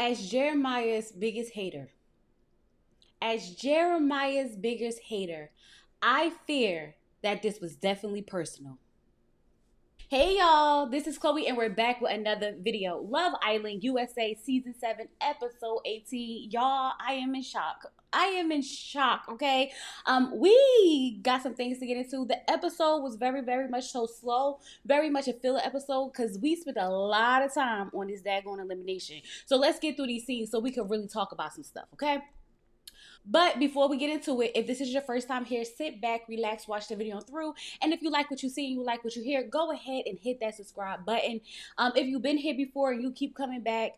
as Jeremiah's biggest hater, as Jeremiah's biggest hater, I fear that this was definitely personal. Hey y'all, this is Chloe and we're back with another video. Love Island USA Season 7 Episode 18. Y'all, I am in shock. I am in shock, okay? We got some things to get into. The episode was very much so slow, very much a filler episode because we spent a lot of time on this daggone elimination. So let's get through these scenes so we can really talk about some stuff, okay? But before we get into it, if this is your first time here, sit back, relax, watch the video through. And if you like what you see and you like what you hear, go ahead and hit that subscribe button. If you've been here before and you keep coming back,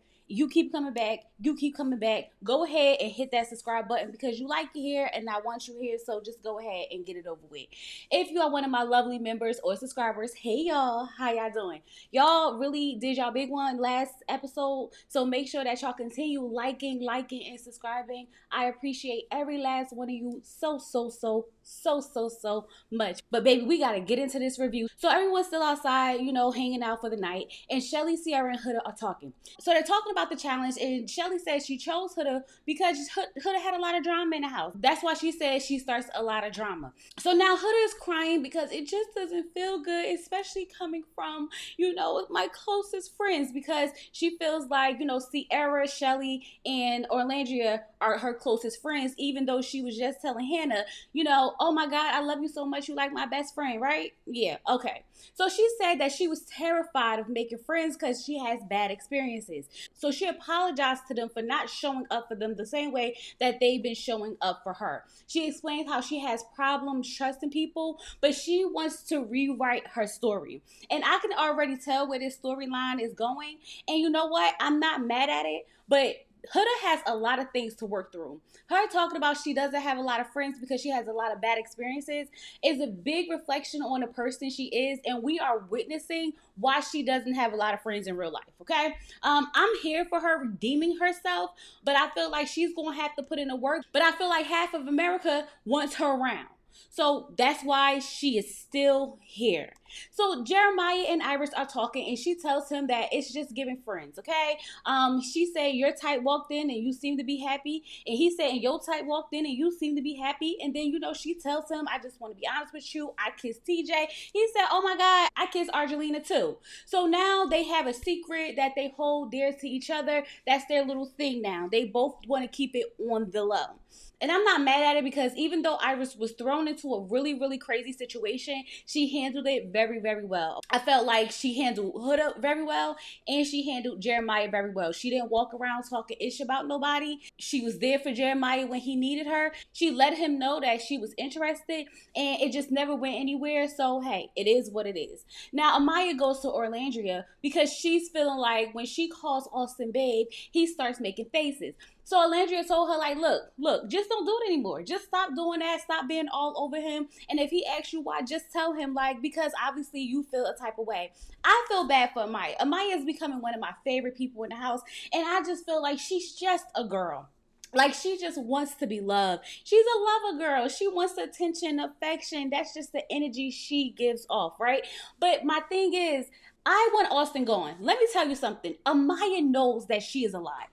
go ahead and hit that subscribe button because you like it here and I want you here. So just go ahead and get it over with. If you are one of my lovely members or subscribers, hey y'all, how y'all doing? Y'all really did y'all big one last episode. So make sure that y'all continue liking, and subscribing. I appreciate every last one of you so much. But baby, we gotta get into this review. So everyone's still outside, hanging out for the night. And Shelly, Sierra, and Huda are talking. So they're talking about the challenge, and Shelly says she chose Huda because Huda had a lot of drama in the house. That's why she says she starts a lot of drama. So now Huda is crying because it just doesn't feel good, especially coming from, my closest friends, because she feels like, Sierra, Shelly, and Alandria are her closest friends, even though she was just telling Hannah, oh my God, I love you so much. You like my best friend, right? Yeah, okay. So she said that she was terrified of making friends because she has bad experiences. So she apologized to them for not showing up for them the same way that they've been showing up for her. She explained how she has problems trusting people, but she wants to rewrite her story. And I can already tell where this storyline is going. And you know what? I'm not mad at it, but Huda has a lot of things to work through. Her talking about she doesn't have a lot of friends because she has a lot of bad experiences is a big reflection on the person she is, and we are witnessing why she doesn't have a lot of friends in real life, okay? I'm here for her redeeming herself, but I feel like she's going to have to put in the work, but I feel like half of America wants her around. So that's why she is still here. So Jeremiah and Iris are talking, and she tells him that it's just giving friends, okay? She said your type walked in and you seem to be happy, and he said and your type walked in and you seem to be happy, and then she tells him, I just want to be honest with you, I kissed TJ. He said, oh my God, I kissed Argelina too. So now they have a secret that they hold dear to each other. That's their little thing now. They both want to keep it on the low. And I'm not mad at it because even though Iris was thrown into a really crazy situation, she handled it very well. I felt like she handled Huda very well and she handled Jeremiah very well. She didn't walk around talking ish about nobody. She was there for Jeremiah when he needed her. She let him know that she was interested and it just never went anywhere. So, hey, it is what it is. Now, Amaya goes to Alandria because she's feeling like when she calls Austin babe, he starts making faces. So Alandria told her, like, look, just don't do it anymore. Just stop doing that. Stop being all over him. And if he asks you why, just tell him, like, because obviously you feel a type of way. I feel bad for Amaya. Amaya is becoming one of my favorite people in the house. And I just feel like she's just a girl. Like, she just wants to be loved. She's a lover girl. She wants attention, affection. That's just the energy she gives off, right? But my thing is, I want Austin gone. Let me tell you something. Amaya knows that she is alive.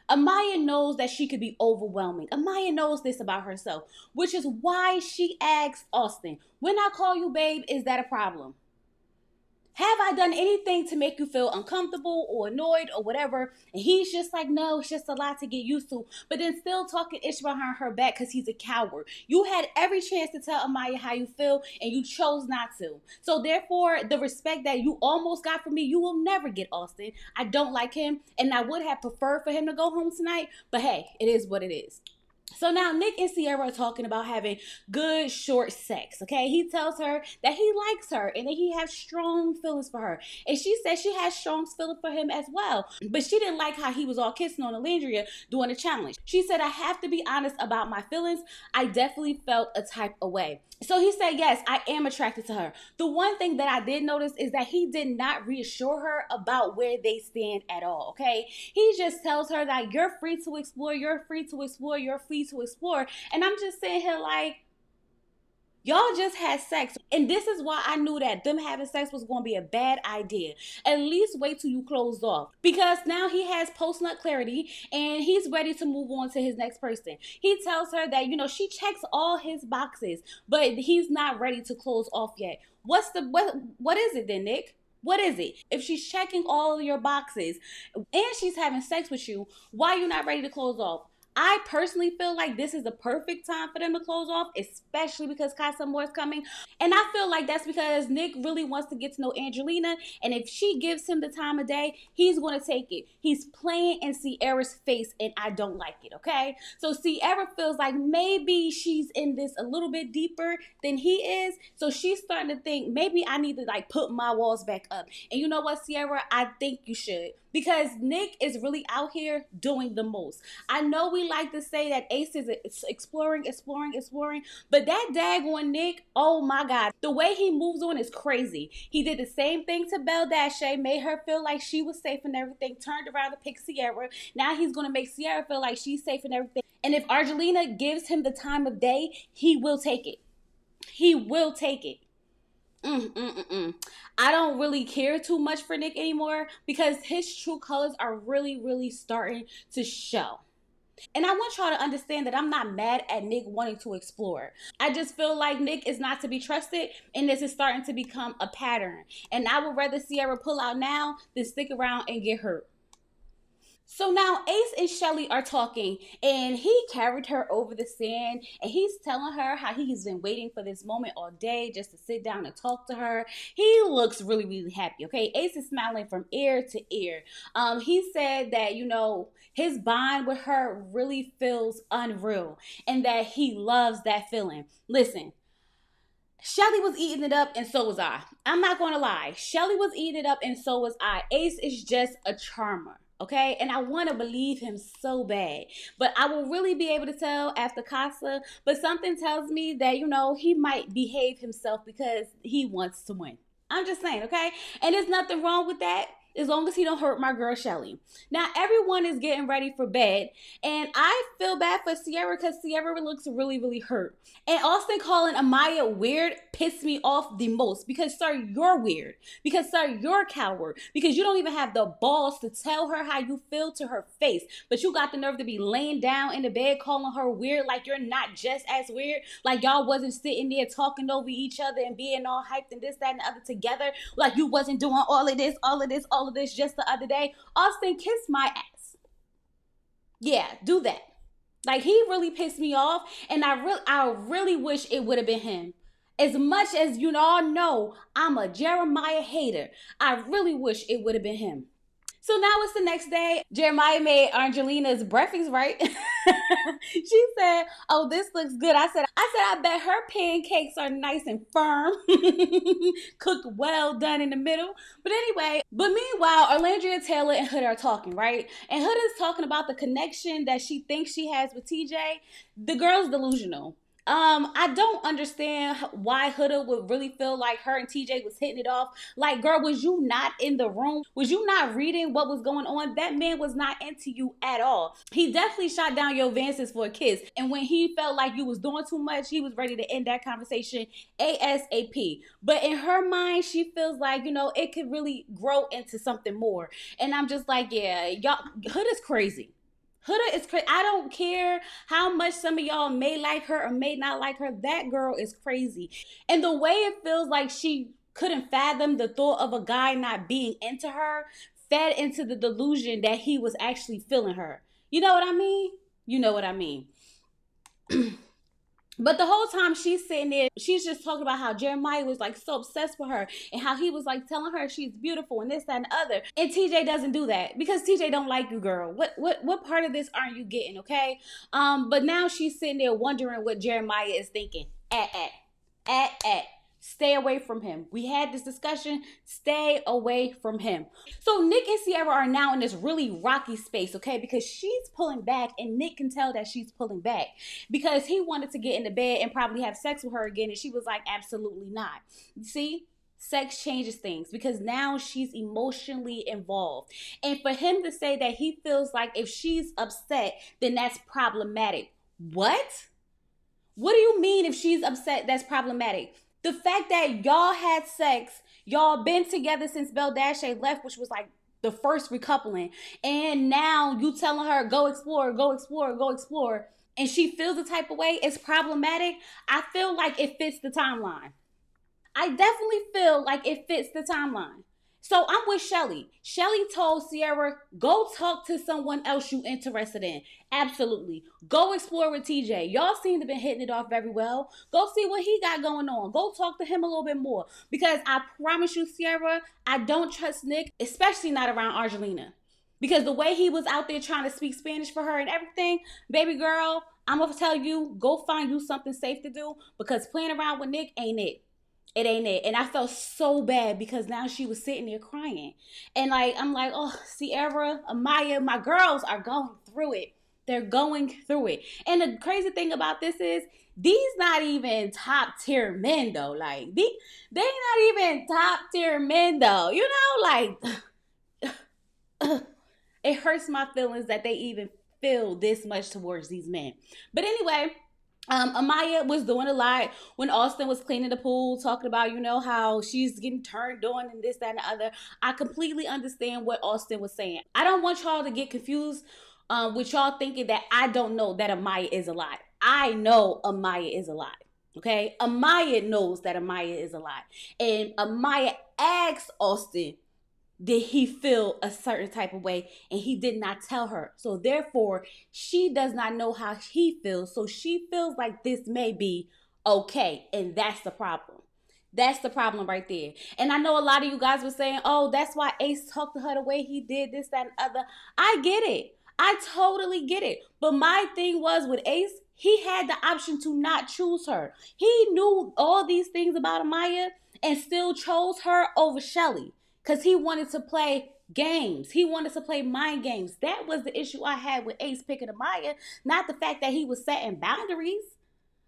Amaya knows that she could be overwhelming. Amaya knows this about herself, which is why she asked Austin, when I call you babe, is that a problem? Have I done anything to make you feel uncomfortable or annoyed or whatever? And he's just like, no, it's just a lot to get used to. But then still talking ish behind her back because he's a coward. You had every chance to tell Amaya how you feel and you chose not to. So therefore, the respect that you almost got from me, you will never get, Austin. I don't like him and I would have preferred for him to go home tonight. But hey, it is what it is. So now Nick and Sierra are talking about having good short sex, okay? He tells her that he likes her and that he has strong feelings for her. And she says she has strong feelings for him as well. But she didn't like how he was all kissing on Alandria during the challenge. She said, I have to be honest about my feelings. I definitely felt a type of way. So he said, yes, I am attracted to her. The one thing that I did notice is that he did not reassure her about where they stand at all, okay? He just tells her that you're free to explore, you're free to explore, you're free to explore. And I'm just sitting here like, Y'all just had sex. And this is why I knew that them having sex was going to be a bad idea. At least wait till you close off. Because now he has post nut clarity and he's ready to move on to his next person. He tells her that, she checks all his boxes, but he's not ready to close off yet. What is it then, Nick? What is it? If she's checking all your boxes and she's having sex with you, why are you not ready to close off? I personally feel like this is the perfect time for them to close off, especially because Casa Amor is coming. And I feel like that's because Nick really wants to get to know Angelina. And if she gives him the time of day, he's going to take it. He's playing in Sierra's face, and I don't like it, okay? So Sierra feels like maybe she's in this a little bit deeper than he is. So she's starting to think, maybe I need to like put my walls back up. And you know what, Sierra? I think you should. Because Nick is really out here doing the most. I know we like to say that Ace is exploring, but that daggone Nick, oh my God, the way he moves on is crazy. He did the same thing to Belle Dashe, made her feel like she was safe and everything, turned around to pick Sierra. Now he's gonna make Sierra feel like she's safe and everything. And if Angelina gives him the time of day, he will take it. He will take it. I don't really care too much for Nick anymore because his true colors are really, really starting to show. And I want y'all to understand that I'm not mad at Nick wanting to explore. I just feel like Nick is not to be trusted, and this is starting to become a pattern. And I would rather Sierra pull out now than stick around and get hurt. So now Ace and Shelly are talking, and he carried her over the sand, and he's telling her how he's been waiting for this moment all day just to sit down and talk to her. He looks really, really happy, okay? Ace is smiling from ear to ear. He said that, his bond with her really feels unreal, and that he loves that feeling. Listen, Shelly was eating it up, and so was I. I'm not going to lie. Shelly was eating it up, and so was I. Ace is just a charmer. Okay, and I want to believe him so bad, but I will really be able to tell after Casa. But something tells me that he might behave himself because he wants to win. I'm just saying, okay? And there's nothing wrong with that as long as he don't hurt my girl Shelly. Now everyone is getting ready for bed, and I feel bad for Sierra because Sierra looks really, really hurt. And Austin calling Amaya weird pissed me off the most because, sir, you're weird. Because, sir, you're a coward. Because you don't even have the balls to tell her how you feel to her face. But you got the nerve to be laying down in the bed calling her weird like you're not just as weird. Like y'all wasn't sitting there talking over each other and being all hyped and this, that, and the other together. Like you wasn't doing all of this just the other day. Austin, kiss my ass. Yeah, do that. Like he really pissed me off, and I really wish it would have been him. As much as you all know, I'm a Jeremiah hater. I really wish it would have been him. So now it's the next day. Jeremiah made Angelina's breakfast, right? She said, "Oh, this looks good." I bet her pancakes are nice and firm, cooked well, done in the middle. But meanwhile, Alandria, Taylor, and Huda are talking, right? And Huda's talking about the connection that she thinks she has with TJ. The girl's delusional. I don't understand why Huda would really feel like her and TJ was hitting it off. Like, girl, was you not in the room? Was you not reading what was going on? That man was not into you at all. He definitely shot down your advances for a kiss. And when he felt like you was doing too much, he was ready to end that conversation ASAP. But in her mind, she feels like, it could really grow into something more. And I'm just like, yeah, y'all, Huda's crazy. Huda is crazy. I don't care how much some of y'all may like her or may not like her. That girl is crazy. And the way it feels like she couldn't fathom the thought of a guy not being into her fed into the delusion that he was actually feeling her. You know what I mean? You know what I mean. But the whole time she's sitting there, she's just talking about how Jeremiah was like so obsessed with her and how he was like telling her she's beautiful and this, that, and the other. And TJ doesn't do that because TJ don't like you, girl. What part of this aren't you getting, okay? But now she's sitting there wondering what Jeremiah is thinking. Stay away from him. We had this discussion. Stay away from him. So Nick and Sierra are now in this really rocky space, okay? Because she's pulling back and Nick can tell that she's pulling back because he wanted to get into bed and probably have sex with her again. And she was like, absolutely not. See? Sex changes things because now she's emotionally involved. And for him to say that he feels like if she's upset, then that's problematic. What? What do you mean if she's upset that's problematic? The fact that y'all had sex, y'all been together since Belle Dashe left, which was like the first recoupling, and now you telling her go explore, go explore, go explore, and she feels the type of way, it's problematic. I feel like it fits the timeline. I definitely feel like it fits the timeline. So I'm with Shelly. Shelly told Sierra, go talk to someone else you interested in. Absolutely. Go explore with TJ. Y'all seem to have been hitting it off very well. Go see what he got going on. Go talk to him a little bit more. Because I promise you, Sierra, I don't trust Nick, especially not around Angelina. Because the way he was out there trying to speak Spanish for her and everything, baby girl, I'm going to tell you, go find you something safe to do. Because playing around with Nick ain't it. It ain't it. And I felt so bad because now she was sitting there crying. And like, I'm like, oh, Sierra, Amaya, my girls are going through it. They're going through it. And the crazy thing about this is these not even top tier men though. Like they not even top tier men though. You know, like it hurts my feelings that they even feel this much towards these men. But anyway, Amaya was doing a lot when Austin was cleaning the pool, talking about, you know, how she's getting turned on and this, that, and the other. I completely understand what Austin was saying. I don't want y'all to get confused with y'all thinking that I don't know that Amaya is a lot. I know Amaya is a lot. Okay? Amaya knows that Amaya is a lot. And Amaya asked Austin, did he feel a certain type of way, and he did not tell her. So therefore she does not know how he feels, so she feels like this may be okay, and that's the problem. That's the problem right there. And I know a lot of you guys were saying, oh, that's why Ace talked to her the way he did, this, that, and other. I get it. I totally get it. But my thing was with Ace, he had the option to not choose her. He knew all these things about Amaya and still chose her over Shelly because he wanted to play games. He wanted to play mind games. That was the issue I had with Ace picking Amaya, not the fact that he was setting boundaries.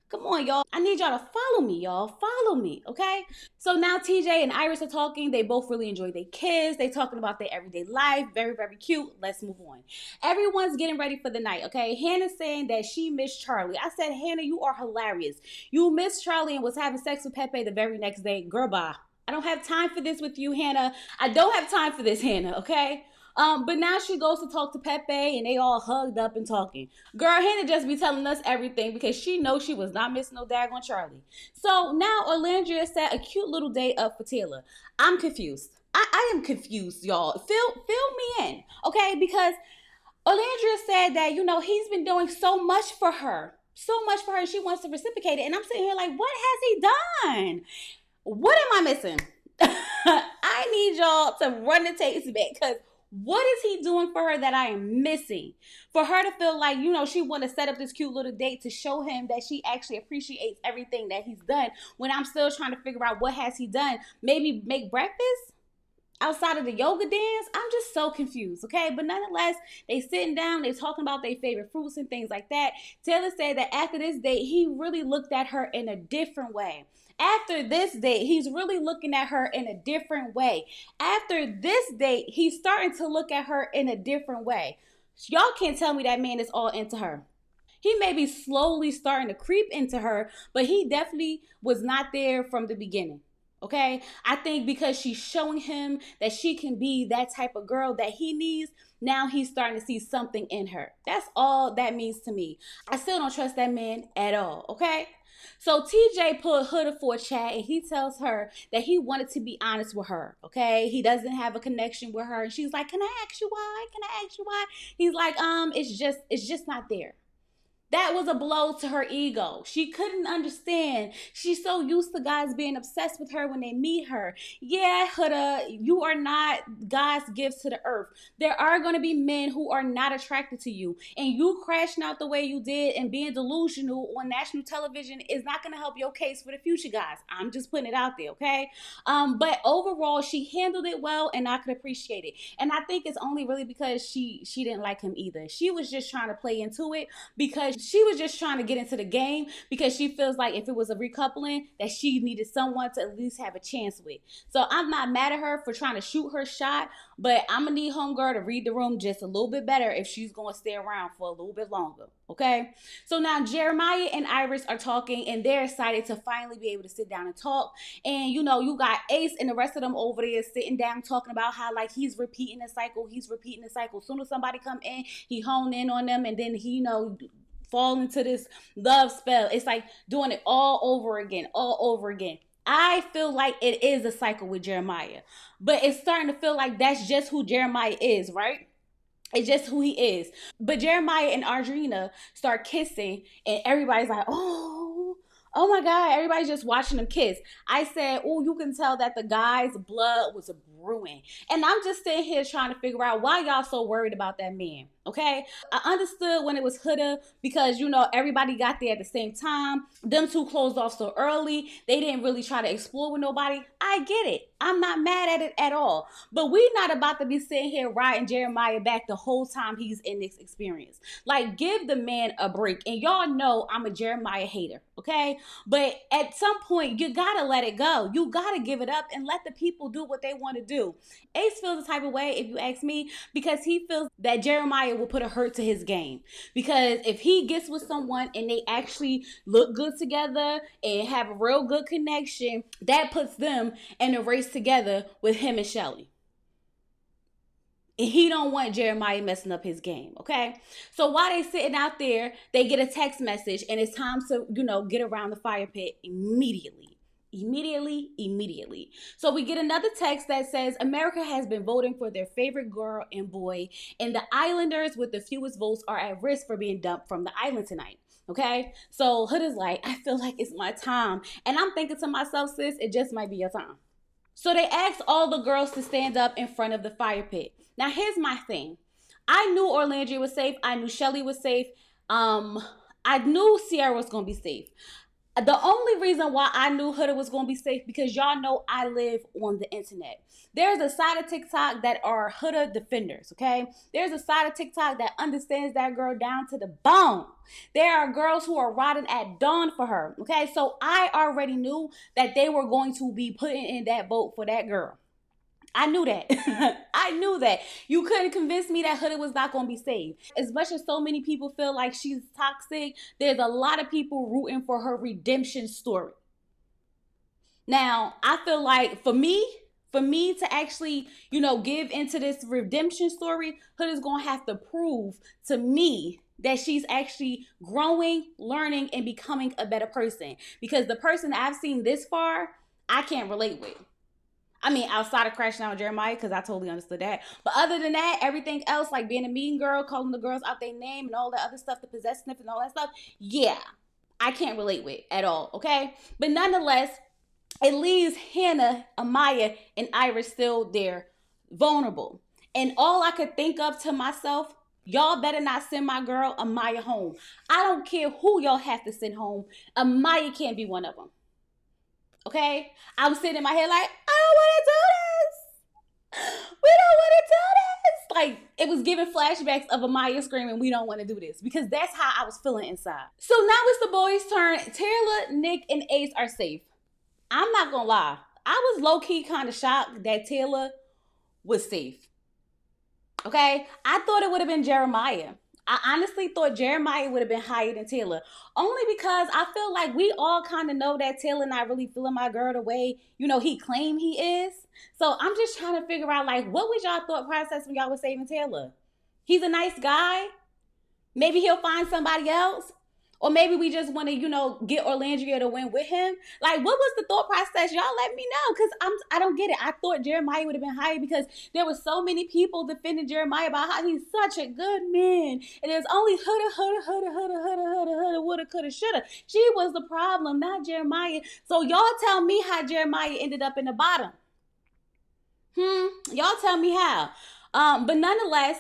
Come on, y'all. I need y'all to follow me, y'all. Follow me, okay? So now TJ and Iris are talking. They both really enjoy their kids. They talking about their everyday life. Very, very cute. Let's move on. Everyone's getting ready for the night, okay? Hannah's saying that she missed Charlie. I said, Hannah, you are hilarious. You missed Charlie and was having sex with Pepe the very next day. Girl, bye. I don't have time for this with you, Hannah. I don't have time for this, Hannah, okay? But now she goes to talk to Pepe and they all hugged up and talking. Girl, Hannah just be telling us everything because she knows she was not missing no daggone Charlie. So now Alandria set a cute little date up for Taylor. I'm confused. I am confused, y'all. Fill me in, okay? Because Alandria said that, you know, he's been doing so much for her. So much for her, and she wants to reciprocate it. And I'm sitting here like, what has he done? What am I missing? I need y'all to run the tapes back because what is he doing for her that I am missing? For her to feel like, you know, she want to set up this cute little date to show him that she actually appreciates everything that he's done when I'm still trying to figure out what has he done. Maybe make breakfast? Outside of the yoga dance, I'm just so confused, okay? But nonetheless, they sitting down, they talking about their favorite fruits and things like that. Taylor said that after this date, he really looked at her in a different way. After this date, he's really looking at her in a different way. After this date, he's starting to look at her in a different way. Y'all can't tell me that man is all into her. He may be slowly starting to creep into her, but he definitely was not there from the beginning. Okay, I think because she's showing him that she can be that type of girl that he needs, now he's starting to see something in her. That's all that means to me. I still don't trust that man at all, okay? So TJ put Huda for a chat and he tells her that he wanted to be honest with her, okay? He doesn't have a connection with her. And she's like, can I ask you why? Can I ask you why? He's like, it's just not there. That was a blow to her ego. She couldn't understand. She's so used to guys being obsessed with her when they meet her. Yeah, Huda, you are not God's gifts to the earth. There are going to be men who are not attracted to you. And you crashing out the way you did and being delusional on national television is not going to help your case for the future, guys. I'm just putting it out there, okay? But overall, she handled it well and I could appreciate it. And I think it's only really because she didn't like him either. She was just trying to play into it because she was just trying to get into the game because she feels like if it was a recoupling that she needed someone to at least have a chance with. So I'm not mad at her for trying to shoot her shot, but I'm gonna need homegirl to read the room just a little bit better if she's gonna stay around for a little bit longer. Okay, so now Jeremiah and Iris are talking and they're excited to finally be able to sit down and talk. And you know, you got Ace and the rest of them over there sitting down talking about how like he's repeating the cycle. As soon as somebody come in, he hone in on them, and then he, you know, fall into this love spell. It's like doing it all over again. I feel like it is a cycle with Jeremiah, but it's starting to feel like that's just who Jeremiah is, right? It's just who he is. But Jeremiah and Audrina start kissing, and everybody's like, oh my God, everybody's just watching them kiss. I said, oh, you can tell that the guy's blood was brewing. And I'm just sitting here trying to figure out why y'all so worried about that man, okay? I understood when it was Huda because, you know, everybody got there at the same time. Them two closed off so early. They didn't really try to explore with nobody. I get it. I'm not mad at it at all. But we not about to be sitting here riding Jeremiah back the whole time he's in this experience. Like, give the man a break. And y'all know I'm a Jeremiah hater, okay? But at some point, you gotta let it go. You gotta give it up and let the people do what they want to do. Ace feels the type of way, if you ask me, because he feels that Jeremiah will put a hurt to his game. Because if he gets with someone and they actually look good together and have a real good connection, that puts them in a race together with him and Shelly. And he don't want Jeremiah messing up his game, okay? So while they sitting out there, they get a text message, and it's time to, you know, get around the fire pit immediately. So we get another text that says America has been voting for their favorite girl and boy, and the islanders with the fewest votes are at risk for being dumped from the island tonight. Okay, so Huda's like, I feel like it's my time. And I'm thinking to myself, sis, it just might be your time. So they asked all the girls to stand up in front of the fire pit. Now, here's my thing. I knew Alandria was safe. I knew Shelly was safe. I knew Sierra was going to be safe. The only reason why I knew Huda was going to be safe because y'all know I live on the internet. There's a side of TikTok that are Huda defenders, okay? There's a side of TikTok that understands that girl down to the bone. There are girls who are riding at dawn for her, okay? So I already knew that they were going to be putting in that vote for that girl. I knew that. I knew that. You couldn't convince me that Huda was not going to be saved. As much as so many people feel like she's toxic, there's a lot of people rooting for her redemption story. Now, I feel like for me to actually, you know, give into this redemption story, Huda's going to have to prove to me that she's actually growing, learning, and becoming a better person. Because the person I've seen this far, I can't relate with. I mean, outside of crashing out with Jeremiah, because I totally understood that. But other than that, everything else, like being a mean girl, calling the girls out their name and all that other stuff, the possessiveness and all that stuff, yeah, I can't relate with at all, okay? But nonetheless, it leaves Hannah, Amaya, and Iris still there, vulnerable. And all I could think of to myself, y'all better not send my girl Amaya home. I don't care who y'all have to send home. Amaya can't be one of them. Okay? I was sitting in my head like, I don't want to do this. We don't want to do this. Like, it was giving flashbacks of Amaya screaming, we don't want to do this. Because that's how I was feeling inside. So now it's the boys' turn. Taylor, Nick, and Ace are safe. I'm not going to lie. I was low-key kind of shocked that Taylor was safe. Okay? I thought it would have been Jeremiah. I honestly thought Jeremiah would have been higher than Taylor. Only because I feel like we all kind of know that Taylor not really feeling my girl the way, you know, he claimed he is. So I'm just trying to figure out, like, what was y'all thought process when y'all was saving Taylor? He's a nice guy. Maybe he'll find somebody else. Or maybe we just want to, you know, get Alandria to win with him. Like, what was the thought process? Y'all let me know, because I don't get it. I thought Jeremiah would have been higher because there were so many people defending Jeremiah about how he's such a good man. And there's only woulda, coulda, shoulda. She was the problem, not Jeremiah. So y'all tell me how Jeremiah ended up in the bottom. Y'all tell me how. But nonetheless,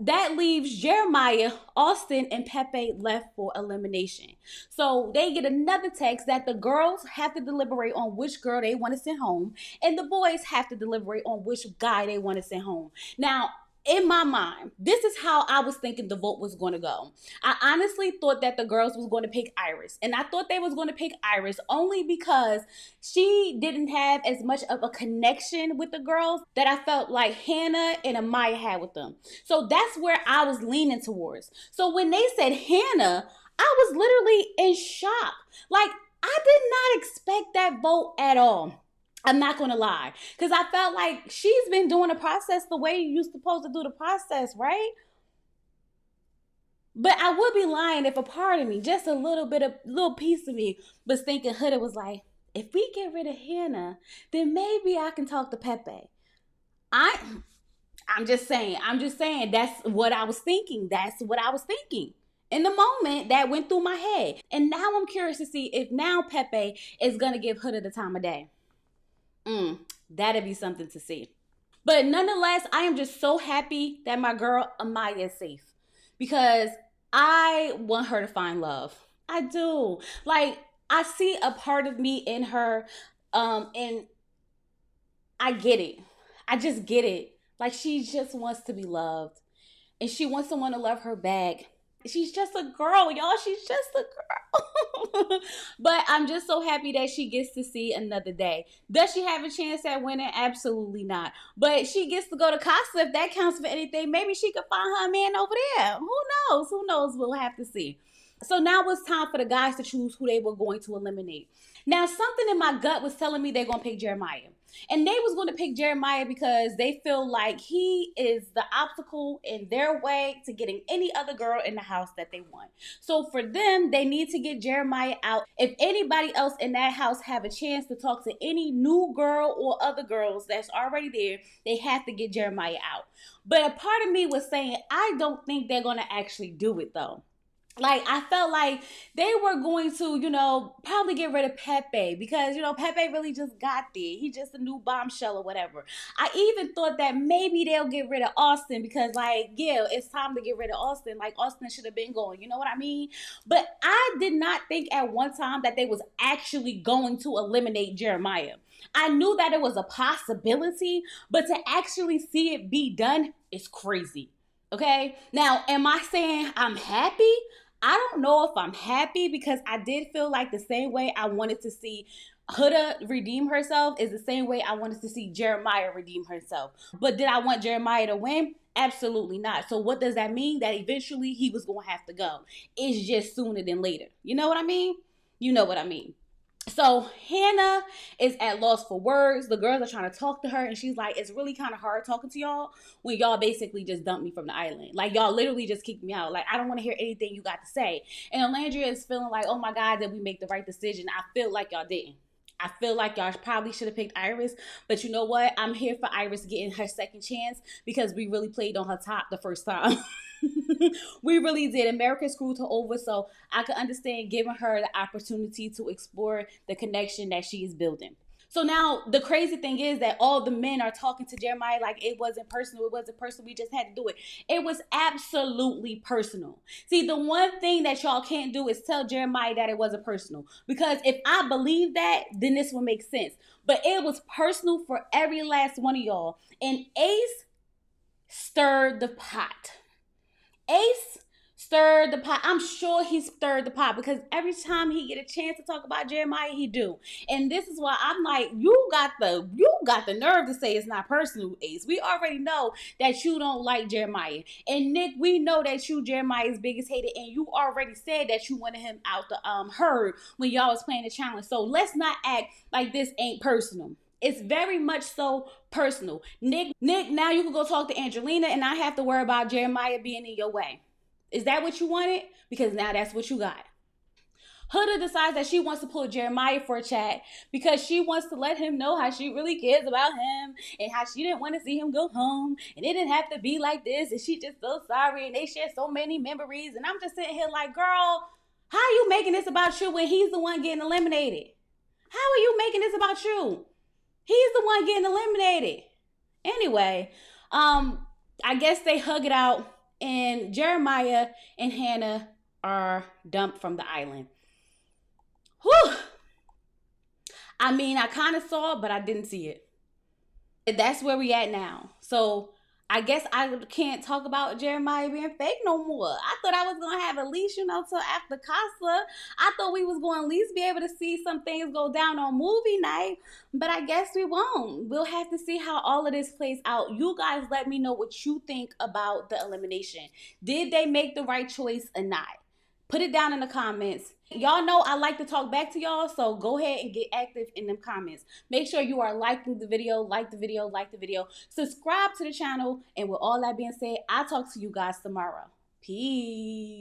that leaves Jeremiah, Austin, and Pepe left for elimination. So they get another text that the girls have to deliberate on which girl they want to send home, and the boys have to deliberate on which guy they want to send home. Now, in my mind, this is how I was thinking the vote was going to go. I honestly thought that the girls was going to pick Iris. And I thought they was going to pick Iris only because she didn't have as much of a connection with the girls that I felt like Hannah and Amaya had with them. So that's where I was leaning towards. So when they said Hannah, I was literally in shock. Like, I did not expect that vote at all. I'm not gonna lie, because I felt like she's been doing the process the way you're supposed to do the process, right? But I would be lying if a part of me, just a little bit of little piece of me, was thinking Huda was like, if we get rid of Hannah, then maybe I can talk to Pepe. I I'm just saying that's what I was thinking. That's what I was thinking. In the moment that went through my head. And now I'm curious to see if now Pepe is gonna give Huda the time of day. That'd be something to see. But nonetheless, I am just so happy that my girl Amaya is safe because I want her to find love. I do. Like, I see a part of me in her, and I get it. I just get it. Like, she just wants to be loved, and she wants someone to love her back. She's just a girl, y'all. She's just a girl. But I'm just so happy that she gets to see another day. Does she have a chance at winning? Absolutely not. But she gets to go to Casa if that counts for anything. Maybe she could find her man over there. Who knows? Who knows? We'll have to see. So now it's time for the guys to choose who they were going to eliminate. Now, something in my gut was telling me they're going to pick Jeremiah. And they was going to pick Jeremiah because they feel like he is the obstacle in their way to getting any other girl in the house that they want. So for them, they need to get Jeremiah out. If anybody else in that house have a chance to talk to any new girl or other girls that's already there, they have to get Jeremiah out. But a part of me was saying, I don't think they're going to actually do it though. Like, I felt like they were going to, probably get rid of Pepe because, Pepe really just got there. He just a new bombshell or whatever. I even thought that maybe they'll get rid of Austin because, like, yeah, it's time to get rid of Austin. Like, Austin should have been going. You know what I mean? But I did not think at one time that they was actually going to eliminate Jeremiah. I knew that it was a possibility, but to actually see it be done is crazy. Okay? Now, am I saying I'm happy? I don't know if I'm happy because I did feel like the same way I wanted to see Huda redeem herself is the same way I wanted to see Jeremiah redeem herself. But did I want Jeremiah to win? Absolutely not. So what does that mean? That eventually he was going to have to go. It's just sooner than later. You know what I mean? You know what I mean. So Hannah is at loss for words. The girls are trying to talk to her, and she's like, it's really kind of hard talking to y'all when y'all basically just dumped me from the island. Like, y'all literally just kicked me out. Like, I don't want to hear anything you got to say. And Alandria is feeling like, oh my God, did we make the right decision? I feel like y'all didn't. I feel like y'all probably should have picked Iris, but you know what? I'm here for Iris getting her second chance because we really played on her top the first time. We really did. America screwed her over, so I could understand giving her the opportunity to explore the connection that she is building. So now the crazy thing is that all the men are talking to Jeremiah like it wasn't personal. It wasn't personal. We just had to do it. It was absolutely personal. See, the one thing that y'all can't do is tell Jeremiah that it wasn't personal. Because if I believe that, then this will make sense. But it was personal for every last one of y'all. And Ace stirred the pot. Ace stirred the pot. I'm sure he stirred the pot because every time he get a chance to talk about Jeremiah, he do. And this is why I'm like, you got the nerve to say it's not personal, Ace. We already know that you don't like Jeremiah. And Nick, we know that you Jeremiah's biggest hater, and you already said that you wanted him out the herd when y'all was playing the challenge. So let's not act like this ain't personal. It's very much so personal. Nick, now you can go talk to Angelina and not have to worry about Jeremiah being in your way. Is that what you wanted? Because now that's what you got. Huda decides that she wants to pull Jeremiah for a chat because she wants to let him know how she really cares about him and how she didn't want to see him go home and it didn't have to be like this and she just so sorry and they share so many memories. And I'm just sitting here like, girl, how are you making this about you when he's the one getting eliminated? How are you making this about you? He's the one getting eliminated. Anyway, I guess they hug it out and Jeremiah and Hannah are dumped from the island. Whew. I mean, I kind of saw it, but I didn't see it. That's where we at now. So I guess I can't talk about Jeremiah being fake no more. I thought I was gonna have at least, till after Casa. I thought we was gonna at least be able to see some things go down on movie night, but I guess we won't. We'll have to see how all of this plays out. You guys let me know what you think about the elimination. Did they make the right choice or not? Put it down in the comments. Y'all know I like to talk back to y'all, so go ahead and get active in them comments. Make sure you are liking the video, like the video, like the video. Subscribe to the channel, and with all that being said, I'll talk to you guys tomorrow. Peace.